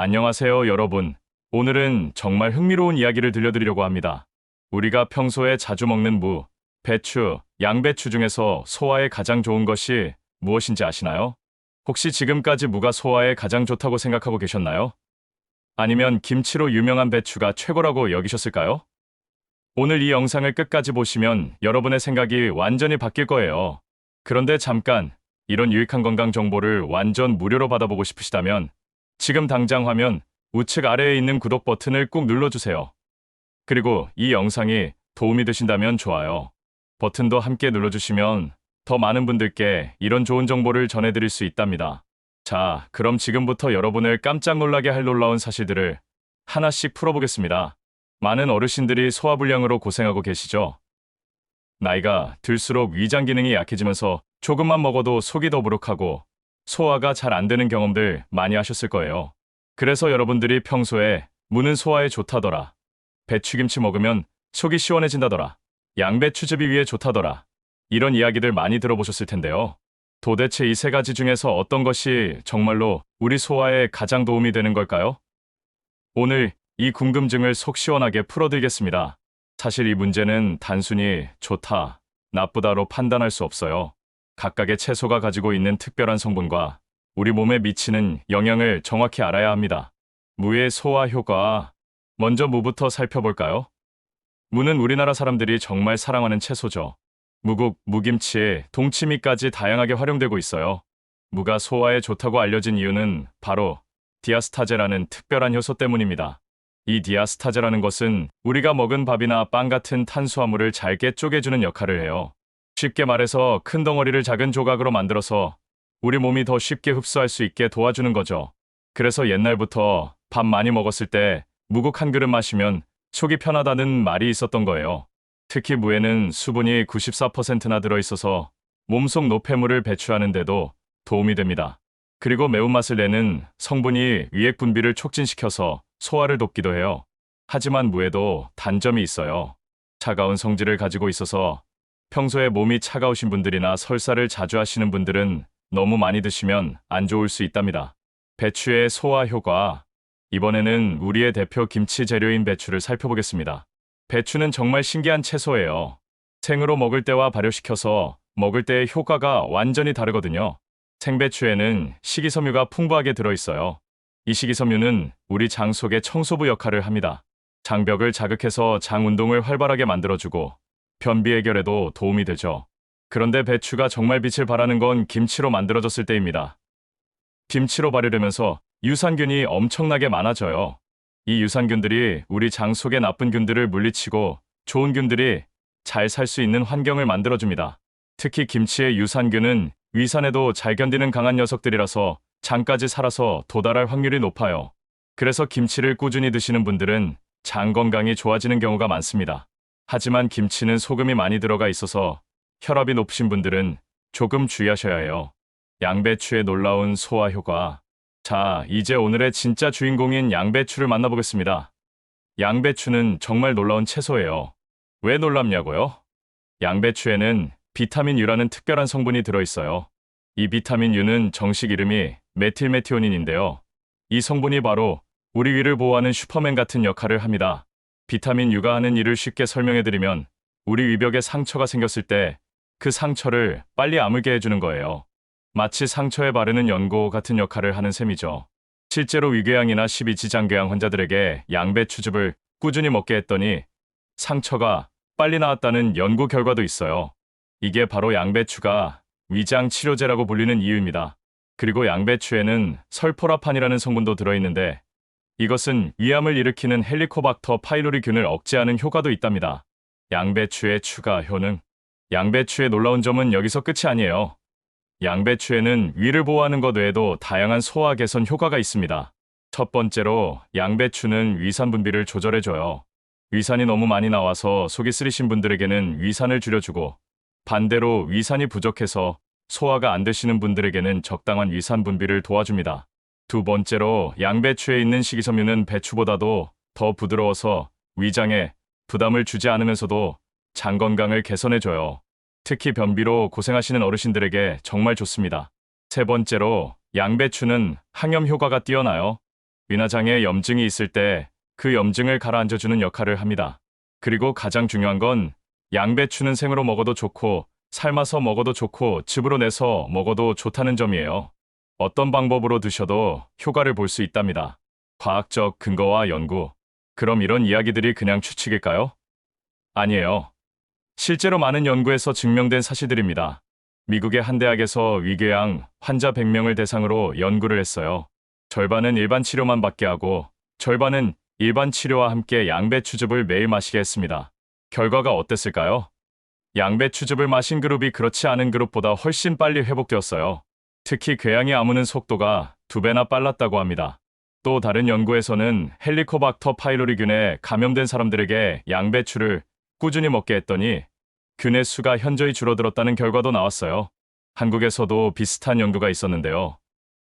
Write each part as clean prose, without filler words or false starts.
안녕하세요, 여러분. 오늘은 정말 흥미로운 이야기를 들려드리려고 합니다. 우리가 평소에 자주 먹는 무, 배추, 양배추 중에서 소화에 가장 좋은 것이 무엇인지 아시나요? 혹시 지금까지 무가 소화에 가장 좋다고 생각하고 계셨나요? 아니면 김치로 유명한 배추가 최고라고 여기셨을까요? 오늘 이 영상을 끝까지 보시면 여러분의 생각이 완전히 바뀔 거예요. 그런데 잠깐, 이런 유익한 건강 정보를 완전 무료로 받아보고 싶으시다면 지금 당장 화면 우측 아래에 있는 구독 버튼을 꾹 눌러주세요. 그리고 이 영상이 도움이 되신다면 좋아요 버튼도 함께 눌러주시면 더 많은 분들께 이런 좋은 정보를 전해드릴 수 있답니다. 자, 그럼 지금부터 여러분을 깜짝 놀라게 할 놀라운 사실들을 하나씩 풀어보겠습니다. 많은 어르신들이 소화불량으로 고생하고 계시죠? 나이가 들수록 위장 기능이 약해지면서 조금만 먹어도 속이 더부룩하고 소화가 잘 안 되는 경험들 많이 하셨을 거예요. 그래서 여러분들이 평소에 무는 소화에 좋다더라, 배추김치 먹으면 속이 시원해진다더라, 양배추즙이 위에 좋다더라, 이런 이야기들 많이 들어보셨을 텐데요. 도대체 이 세 가지 중에서 어떤 것이 정말로 우리 소화에 가장 도움이 되는 걸까요? 오늘 이 궁금증을 속 시원하게 풀어드리겠습니다. 사실 이 문제는 단순히 좋다, 나쁘다로 판단할 수 없어요. 각각의 채소가 가지고 있는 특별한 성분과 우리 몸에 미치는 영향을 정확히 알아야 합니다. 무의 소화 효과. 먼저 무부터 살펴볼까요? 무는 우리나라 사람들이 정말 사랑하는 채소죠. 무국, 무김치에 동치미까지 다양하게 활용되고 있어요. 무가 소화에 좋다고 알려진 이유는 바로 디아스타제라는 특별한 효소 때문입니다. 이 디아스타제라는 것은 우리가 먹은 밥이나 빵 같은 탄수화물을 잘게 쪼개주는 역할을 해요. 쉽게 말해서 큰 덩어리를 작은 조각으로 만들어서 우리 몸이 더 쉽게 흡수할 수 있게 도와주는 거죠. 그래서 옛날부터 밥 많이 먹었을 때 무국 한 그릇 마시면 속이 편하다는 말이 있었던 거예요. 특히 무에는 수분이 94%나 들어있어서 몸속 노폐물을 배출하는 데도 도움이 됩니다. 그리고 매운맛을 내는 성분이 위액 분비를 촉진시켜서 소화를 돕기도 해요. 하지만 무에도 단점이 있어요. 차가운 성질을 가지고 있어서 평소에 몸이 차가우신 분들이나 설사를 자주 하시는 분들은 너무 많이 드시면 안 좋을 수 있답니다. 배추의 소화 효과. 이번에는 우리의 대표 김치 재료인 배추를 살펴보겠습니다. 배추는 정말 신기한 채소예요. 생으로 먹을 때와 발효시켜서 먹을 때의 효과가 완전히 다르거든요. 생배추에는 식이섬유가 풍부하게 들어있어요. 이 식이섬유는 우리 장 속의 청소부 역할을 합니다. 장벽을 자극해서 장 운동을 활발하게 만들어주고 변비 해결에도 도움이 되죠. 그런데 배추가 정말 빛을 발하는 건 김치로 만들어졌을 때입니다. 김치로 발효되면서 유산균이 엄청나게 많아져요. 이 유산균들이 우리 장 속의 나쁜 균들을 물리치고 좋은 균들이 잘 살 수 있는 환경을 만들어줍니다. 특히 김치의 유산균은 위산에도 잘 견디는 강한 녀석들이라서 장까지 살아서 도달할 확률이 높아요. 그래서 김치를 꾸준히 드시는 분들은 장 건강이 좋아지는 경우가 많습니다. 하지만 김치는 소금이 많이 들어가 있어서 혈압이 높으신 분들은 조금 주의하셔야 해요. 양배추의 놀라운 소화 효과. 자, 이제 오늘의 진짜 주인공인 양배추를 만나보겠습니다. 양배추는 정말 놀라운 채소예요. 왜 놀랍냐고요? 양배추에는 비타민 U라는 특별한 성분이 들어있어요. 이 비타민 U는 정식 이름이 메틸메티오닌인데요. 이 성분이 바로 우리 위를 보호하는 슈퍼맨 같은 역할을 합니다. 비타민 U가 하는 일을 쉽게 설명해드리면 우리 위벽에 상처가 생겼을 때 그 상처를 빨리 아물게 해주는 거예요. 마치 상처에 바르는 연고 같은 역할을 하는 셈이죠. 실제로 위궤양이나 십이지장궤양 환자들에게 양배추즙을 꾸준히 먹게 했더니 상처가 빨리 나았다는 연구 결과도 있어요. 이게 바로 양배추가 위장 치료제라고 불리는 이유입니다. 그리고 양배추에는 설포라판이라는 성분도 들어있는데 이것은 위암을 일으키는 헬리코박터 파이로리균을 억제하는 효과도 있답니다. 양배추의 추가 효능. 양배추의 놀라운 점은 여기서 끝이 아니에요. 양배추에는 위를 보호하는 것 외에도 다양한 소화 개선 효과가 있습니다. 첫 번째로 양배추는 위산 분비를 조절해줘요. 위산이 너무 많이 나와서 속이 쓰리신 분들에게는 위산을 줄여주고 반대로 위산이 부족해서 소화가 안 되시는 분들에게는 적당한 위산 분비를 도와줍니다. 두 번째로 양배추에 있는 식이섬유는 배추보다도 더 부드러워서 위장에 부담을 주지 않으면서도 장 건강을 개선해줘요. 특히 변비로 고생하시는 어르신들에게 정말 좋습니다. 세 번째로 양배추는 항염 효과가 뛰어나요. 위나장에 염증이 있을 때 그 염증을 가라앉혀주는 역할을 합니다. 그리고 가장 중요한 건 양배추는 생으로 먹어도 좋고 삶아서 먹어도 좋고 즙으로 내서 먹어도 좋다는 점이에요. 어떤 방법으로 드셔도 효과를 볼 수 있답니다. 과학적 근거와 연구. 그럼 이런 이야기들이 그냥 추측일까요? 아니에요. 실제로 많은 연구에서 증명된 사실들입니다. 미국의 한 대학에서 위궤양 환자 100명을 대상으로 연구를 했어요. 절반은 일반 치료만 받게 하고 절반은 일반 치료와 함께 양배추즙을 매일 마시게 했습니다. 결과가 어땠을까요? 양배추즙을 마신 그룹이 그렇지 않은 그룹보다 훨씬 빨리 회복되었어요. 특히 궤양이 아무는 속도가 2배나 빨랐다고 합니다. 또 다른 연구에서는 헬리코박터 파이로리균에 감염된 사람들에게 양배추를 꾸준히 먹게 했더니 균의 수가 현저히 줄어들었다는 결과도 나왔어요. 한국에서도 비슷한 연구가 있었는데요.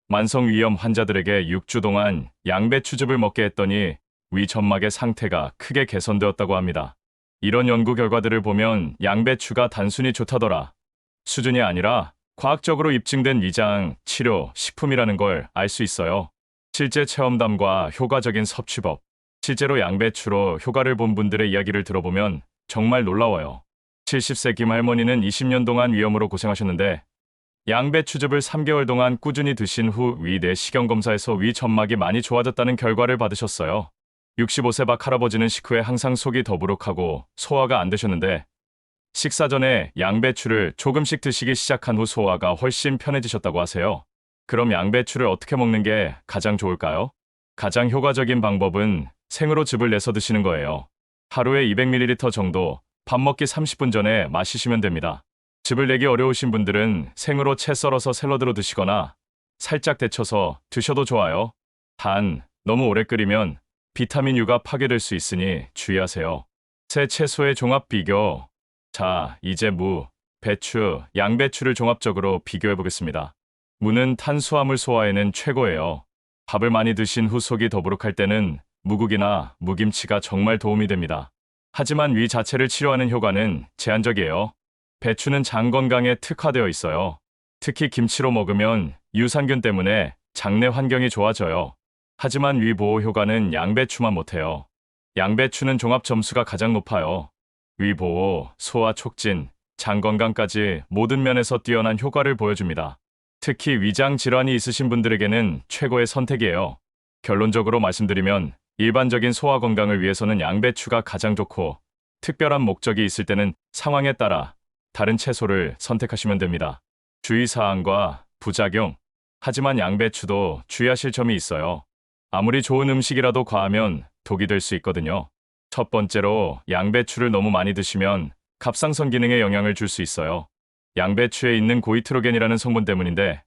만성위염 환자들에게 6주 동안 양배추즙을 먹게 했더니 위점막의 상태가 크게 개선되었다고 합니다. 이런 연구 결과들을 보면 양배추가 단순히 좋다더라 수준이 아니라 과학적으로 입증된 위장, 치료, 식품이라는 걸 알 수 있어요. 실제 체험담과 효과적인 섭취법, 실제로 양배추로 효과를 본 분들의 이야기를 들어보면 정말 놀라워요. 70세 김 할머니는 20년 동안 위염으로 고생하셨는데 양배추즙을 3개월 동안 꾸준히 드신 후 위 내시경 검사에서 위 점막이 많이 좋아졌다는 결과를 받으셨어요. 65세 박 할아버지는 식후에 항상 속이 더부룩하고 소화가 안 되셨는데 식사 전에 양배추를 조금씩 드시기 시작한 후 소화가 훨씬 편해지셨다고 하세요. 그럼 양배추를 어떻게 먹는 게 가장 좋을까요? 가장 효과적인 방법은 생으로 즙을 내서 드시는 거예요. 하루에 200ml 정도 밥 먹기 30분 전에 마시시면 됩니다. 즙을 내기 어려우신 분들은 생으로 채 썰어서 샐러드로 드시거나 살짝 데쳐서 드셔도 좋아요. 단, 너무 오래 끓이면 비타민 U가 파괴될 수 있으니 주의하세요. 새 채소의 종합 비교. 자, 이제 무, 배추, 양배추를 종합적으로 비교해 보겠습니다. 무는 탄수화물 소화에는 최고예요. 밥을 많이 드신 후 속이 더부룩할 때는 무국이나 무김치가 정말 도움이 됩니다. 하지만 위 자체를 치료하는 효과는 제한적이에요. 배추는 장 건강에 특화되어 있어요. 특히 김치로 먹으면 유산균 때문에 장내 환경이 좋아져요. 하지만 위 보호 효과는 양배추만 못해요. 양배추는 종합 점수가 가장 높아요. 위 보호, 소화 촉진, 장 건강까지 모든 면에서 뛰어난 효과를 보여줍니다. 특히 위장 질환이 있으신 분들에게는 최고의 선택이에요. 결론적으로 말씀드리면 일반적인 소화 건강을 위해서는 양배추가 가장 좋고 특별한 목적이 있을 때는 상황에 따라 다른 채소를 선택하시면 됩니다. 주의사항과 부작용. 하지만 양배추도 주의하실 점이 있어요. 아무리 좋은 음식이라도 과하면 독이 될 수 있거든요. 첫 번째로 양배추를 너무 많이 드시면 갑상선 기능에 영향을 줄 수 있어요. 양배추에 있는 고이트로겐이라는 성분 때문인데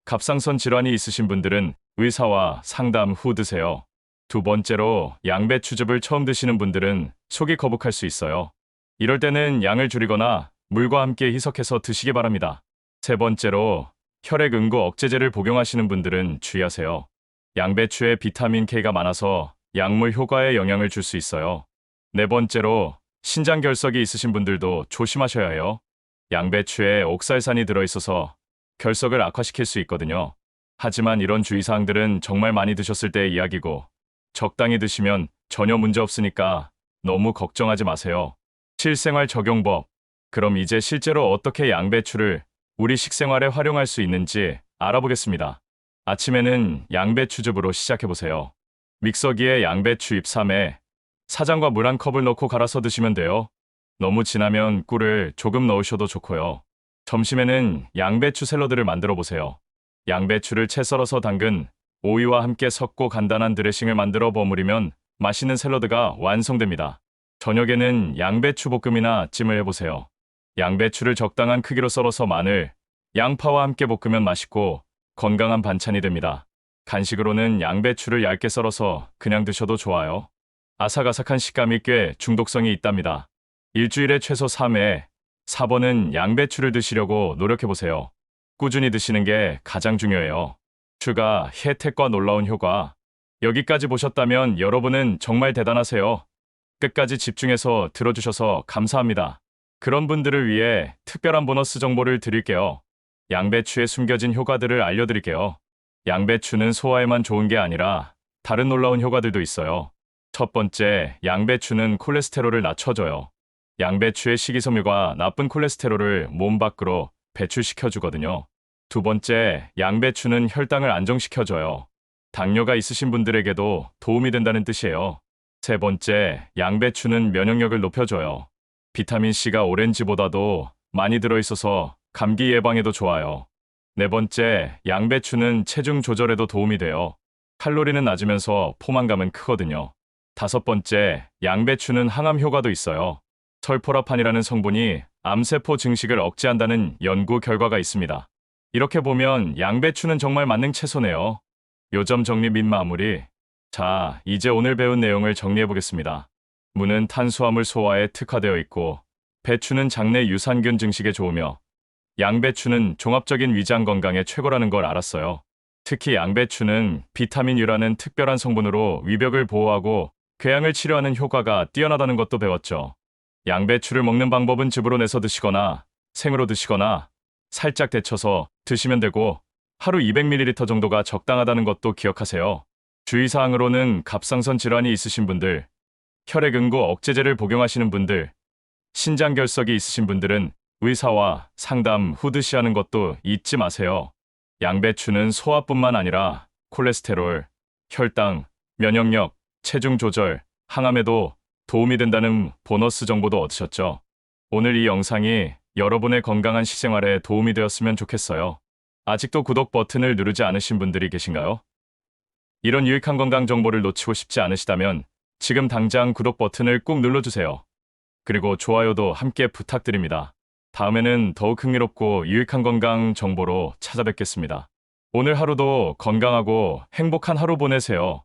갑상선 질환이 있으신 분들은 의사와 상담 후 드세요. 두 번째로 양배추즙을 처음 드시는 분들은 속이 거북할 수 있어요. 이럴 때는 양을 줄이거나 물과 함께 희석해서 드시기 바랍니다. 세 번째로 혈액 응고 억제제를 복용하시는 분들은 주의하세요. 양배추에 비타민 K가 많아서 약물 효과에 영향을 줄 수 있어요. 네 번째로 신장 결석이 있으신 분들도 조심하셔야 해요. 양배추에 옥살산이 들어있어서 결석을 악화시킬 수 있거든요. 하지만 이런 주의사항들은 정말 많이 드셨을 때의 이야기고 적당히 드시면 전혀 문제 없으니까 너무 걱정하지 마세요. 실생활 적용법. 그럼 이제 실제로 어떻게 양배추를 우리 식생활에 활용할 수 있는지 알아보겠습니다. 아침에는 양배추즙으로 시작해보세요. 믹서기에 양배추 잎 3에 사장과 물 1컵을 넣고 갈아서 드시면 돼요. 너무 진하면 꿀을 조금 넣으셔도 좋고요. 점심에는 양배추 샐러드를 만들어 보세요. 양배추를 채 썰어서 담근 오이와 함께 섞고 간단한 드레싱을 만들어 버무리면 맛있는 샐러드가 완성됩니다. 저녁에는 양배추 볶음이나 찜을 해보세요. 양배추를 적당한 크기로 썰어서 마늘, 양파와 함께 볶으면 맛있고 건강한 반찬이 됩니다. 간식으로는 양배추를 얇게 썰어서 그냥 드셔도 좋아요. 아삭아삭한 식감이 꽤 중독성이 있답니다. 일주일에 최소 3회, 4번은 양배추를 드시려고 노력해보세요. 꾸준히 드시는 게 가장 중요해요. 추가 혜택과 놀라운 효과. 여기까지 보셨다면 여러분은 정말 대단하세요. 끝까지 집중해서 들어주셔서 감사합니다. 그런 분들을 위해 특별한 보너스 정보를 드릴게요. 양배추의 숨겨진 효과들을 알려드릴게요. 양배추는 소화에만 좋은 게 아니라 다른 놀라운 효과들도 있어요. 첫 번째, 양배추는 콜레스테롤을 낮춰줘요. 양배추의 식이섬유가 나쁜 콜레스테롤을 몸 밖으로 배출시켜주거든요. 두 번째, 양배추는 혈당을 안정시켜줘요. 당뇨가 있으신 분들에게도 도움이 된다는 뜻이에요. 세 번째, 양배추는 면역력을 높여줘요. 비타민C가 오렌지보다도 많이 들어있어서 감기 예방에도 좋아요. 네 번째, 양배추는 체중 조절에도 도움이 돼요. 칼로리는 낮으면서 포만감은 크거든요. 다섯 번째, 양배추는 항암 효과도 있어요. 설포라판이라는 성분이 암세포 증식을 억제한다는 연구 결과가 있습니다. 이렇게 보면 양배추는 정말 만능 채소네요. 요점 정리 및 마무리. 자, 이제 오늘 배운 내용을 정리해 보겠습니다. 무는 탄수화물 소화에 특화되어 있고, 배추는 장내 유산균 증식에 좋으며, 양배추는 종합적인 위장 건강에 최고라는 걸 알았어요. 특히 양배추는 비타민 U라는 특별한 성분으로 위벽을 보호하고 궤양을 치료하는 효과가 뛰어나다는 것도 배웠죠. 양배추를 먹는 방법은 즙으로 내서 드시거나 생으로 드시거나 살짝 데쳐서 드시면 되고 하루 200ml 정도가 적당하다는 것도 기억하세요. 주의사항으로는 갑상선 질환이 있으신 분들, 혈액응고 억제제를 복용하시는 분들, 신장결석이 있으신 분들은 의사와 상담 후 드시하는 것도 잊지 마세요. 양배추는 소화뿐만 아니라 콜레스테롤, 혈당, 면역력, 체중 조절, 항암에도 도움이 된다는 보너스 정보도 얻으셨죠? 오늘 이 영상이 여러분의 건강한 식생활에 도움이 되었으면 좋겠어요. 아직도 구독 버튼을 누르지 않으신 분들이 계신가요? 이런 유익한 건강 정보를 놓치고 싶지 않으시다면 지금 당장 구독 버튼을 꾹 눌러주세요. 그리고 좋아요도 함께 부탁드립니다. 다음에는 더욱 흥미롭고 유익한 건강 정보로 찾아뵙겠습니다. 오늘 하루도 건강하고 행복한 하루 보내세요.